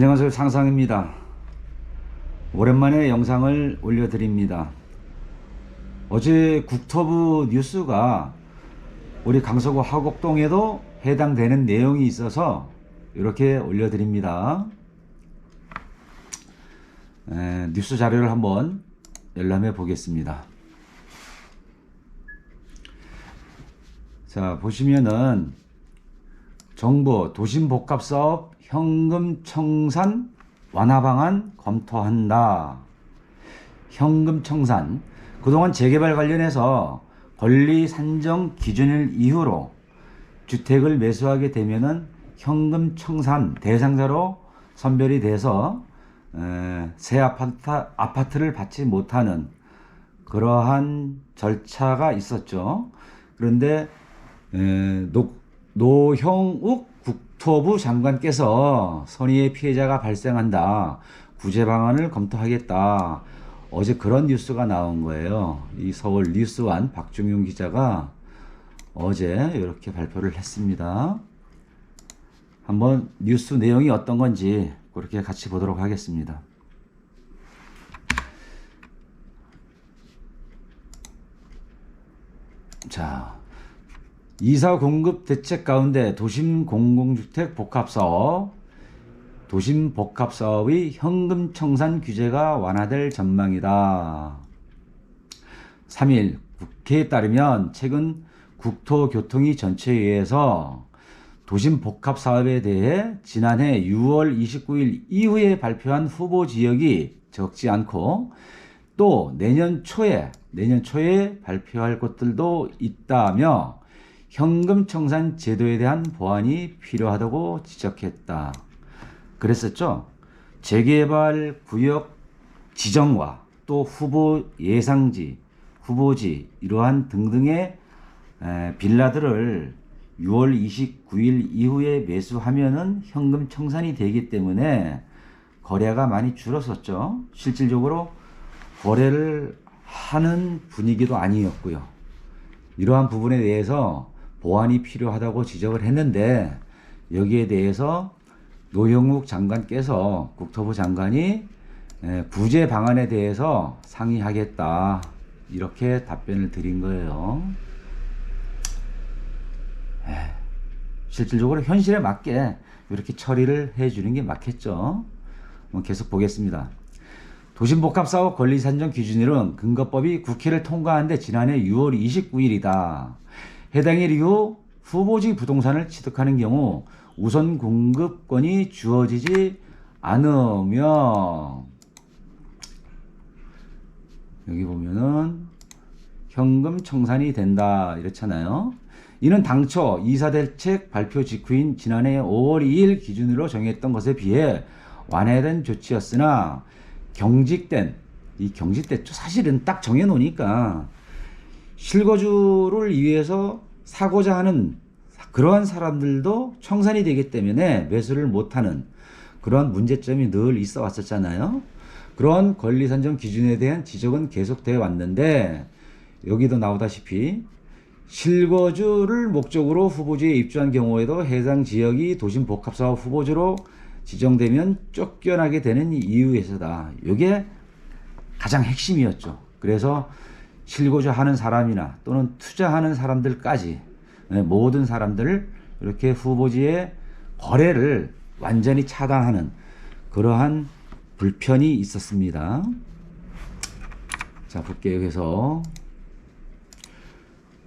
안녕하세요, 상상입니다. 오랜만에 영상을 올려드립니다. 어제 국토부 뉴스가 우리 강서구 하곡동에도 해당되는 내용이 있어서 이렇게 올려드립니다. 뉴스 자료를 한번 열람해 보겠습니다. 자, 보시면은 정부 도심복합사업 현금 청산 완화 방안 검토한다. 현금 청산. 그동안 재개발 관련해서 권리 산정 기준을 이유로 주택을 매수하게 되면은 현금 청산 대상자로 선별이 돼서 새 아파트를 받지 못하는 그러한 절차가 있었죠. 그런데 노형욱 국토부 장관께서 선의의 피해자가 발생한다. 구제 방안을 검토하겠다. 어제 그런 뉴스가 나온 거예요. 이 서울 뉴스완 박중용 기자가 어제 이렇게 발표를 했습니다. 한번 뉴스 내용이 어떤 건지 그렇게 같이 보도록 하겠습니다. 자, 이사 공급 대책 가운데 도심 공공주택 복합사업, 도심 복합사업의 현금 청산 규제가 완화될 전망이다. 3일 국회에 따르면 최근 국토교통위 전체회의에서 도심 복합사업에 대해 지난해 6월 29일 이후에 발표한 후보 지역이 적지 않고 또 내년 초에 발표할 곳들도 있다며 현금 청산 제도에 대한 보완이 필요하다고 지적했다. 그랬었죠. 재개발 구역 지정과 또 후보 예상지, 후보지 이러한 등등의 빌라들을 6월 29일 이후에 매수하면은 현금 청산이 되기 때문에 거래가 많이 줄었었죠. 실질적으로 거래를 하는 분위기도 아니었고요. 이러한 부분에 대해서 보완이 필요하다고 지적을 했는데 여기에 대해서 노형욱 장관께서 국토부 장관이 구제 방안에 대해서 상의하겠다 이렇게 답변을 드린 거예요. 실질적으로 현실에 맞게 이렇게 처리를 해주는 게 맞겠죠. 계속 보겠습니다. 도심복합사업 권리산정 기준일은 근거법이 국회를 통과한 데 지난해 6월 29일이다. 해당 일 이후 후보지 부동산을 취득하는 경우 우선 공급권이 주어지지 않으며 여기 보면은 현금 청산이 된다 이렇잖아요. 이는 당초 이사대책 발표 직후인 지난해 5월 2일 기준으로 정했던 것에 비해 완화된 조치였으나 경직된 사실은 딱 정해놓으니까 실거주를 위해서 사고자 하는 그러한 사람들도 청산이 되기 때문에 매수를 못하는 그러한 문제점이 늘 있어 왔었잖아요. 그러한 권리산정 기준에 대한 지적은 계속되어 왔는데 여기도 나오다시피 실거주를 목적으로 후보지에 입주한 경우에도 해당 지역이 도심복합사업 후보지로 지정되면 쫓겨나게 되는 이유에서다. 이게 가장 핵심이었죠. 그래서 실거주하는 사람이나 또는 투자하는 사람들까지 모든 사람들을 이렇게 후보지의 거래를 완전히 차단하는 그러한 불편이 있었습니다. 자, 볼게요. 그래서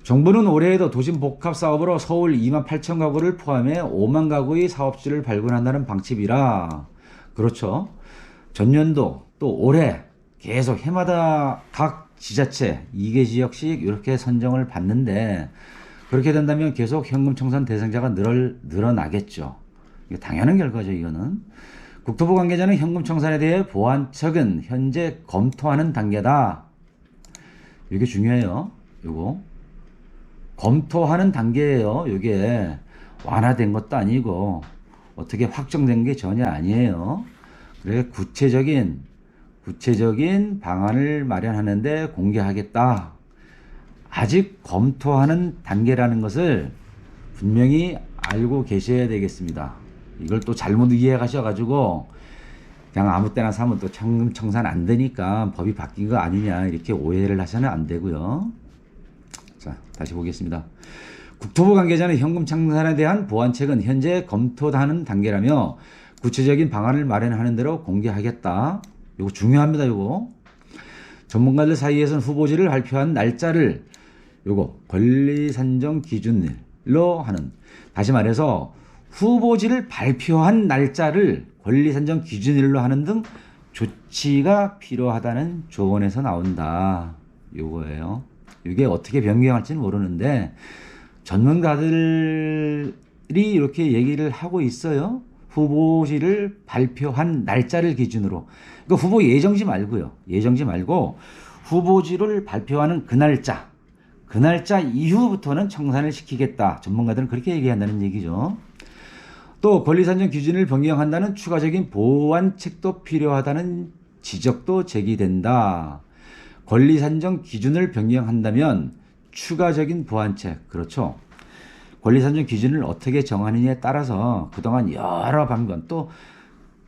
정부는 올해에도 도심복합사업으로 서울 2만 8천 가구를 포함해 5만 가구의 사업지를 발굴한다는 방침이라 그렇죠. 전년도 또 올해 계속 해마다 각 지자체 2개 지역씩 이렇게 선정을 받는데 그렇게 된다면 계속 현금 청산 대상자가 늘어나겠죠. 이게 당연한 결과죠. 이거는 국토부 관계자는 현금 청산에 대해 보완책은 현재 검토하는 단계다. 이게 중요해요. 요거 검토하는 단계예요. 이게 완화된 것도 아니고 어떻게 확정된 게 전혀 아니에요. 그래 구체적인 방안을 마련하는데 공개하겠다. 아직 검토하는 단계라는 것을 분명히 알고 계셔야 되겠습니다. 이걸 또 잘못 이해하셔가지고 그냥 아무 때나 사면 또 청금 청산 안 되니까 법이 바뀐 거 아니냐 이렇게 오해를 하셔는 안 되고요. 자, 다시 보겠습니다. 국토부 관계자는 현금 청산에 대한 보완책은 현재 검토하는 단계라며 구체적인 방안을 마련하는 대로 공개하겠다. 이거 중요합니다. 이거 전문가들 사이에서는 후보지를 발표한 날짜를 요거 권리 산정 기준일로 하는, 다시 말해서 후보지를 발표한 날짜를 권리 산정 기준일로 하는 등 조치가 필요하다는 조언에서 나온다. 요거예요. 이게 어떻게 변경할지는 모르는데 전문가들이 이렇게 얘기를 하고 있어요. 후보지를 발표한 날짜를 기준으로. 그러니까 후보 예정지 말고요. 예정지 말고 후보지를 발표하는 그 날짜 이후부터는 청산을 시키겠다. 전문가들은 그렇게 얘기한다는 얘기죠. 또 권리산정 기준을 변경한다는 추가적인 보완책도 필요하다는 지적도 제기된다. 권리산정 기준을 변경한다면 추가적인 보완책, 그렇죠. 권리산정 기준을 어떻게 정하느냐에 따라서 그동안 여러 방면, 또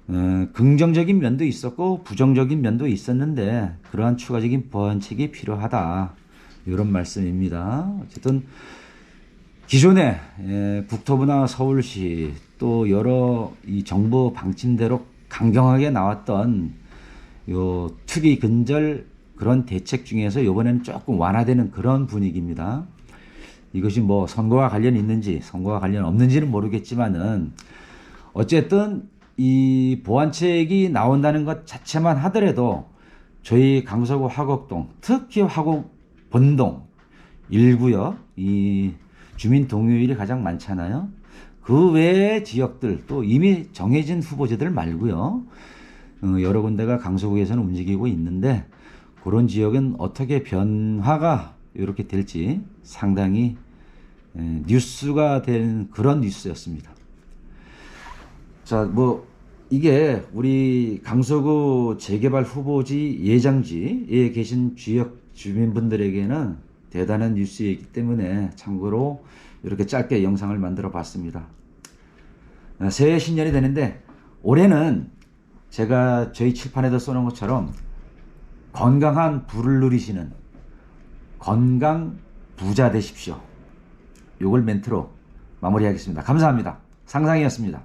긍정적인 면도 있었고 부정적인 면도 있었는데 그러한 추가적인 보완책이 필요하다. 이런 말씀입니다. 어쨌든 기존에 국토부나 서울시 또 여러 이 정부 방침대로 강경하게 나왔던 요 투기 근절 그런 대책 중에서 이번에는 조금 완화되는 그런 분위기입니다. 이것이 뭐 선거와 관련이 있는지 선거와 관련 없는지는 모르겠지만은 어쨌든 이 보완책이 나온다는 것 자체만 하더라도 저희 강서구 화곡동, 특히 화곡 본동 1구역 이 주민 동요율이 가장 많잖아요. 그 외의 지역들 또 이미 정해진 후보지들 말고요. 여러 군데가 강서구에서는 움직이고 있는데 그런 지역은 어떻게 변화가 이렇게 될지 상당히 뉴스가 된 그런 뉴스였습니다. 자, 뭐 이게 우리 강서구 재개발 후보지 예정지에 계신 지역 주민분들에게는 대단한 뉴스이기 때문에 참고로 이렇게 짧게 영상을 만들어 봤습니다. 새해 신년이 되는데 올해는 제가 저희 칠판에도 써놓은 것처럼 건강한 부를 누리시는 건강 부자 되십시오. 요걸 멘트로 마무리하겠습니다. 감사합니다. 상상이었습니다.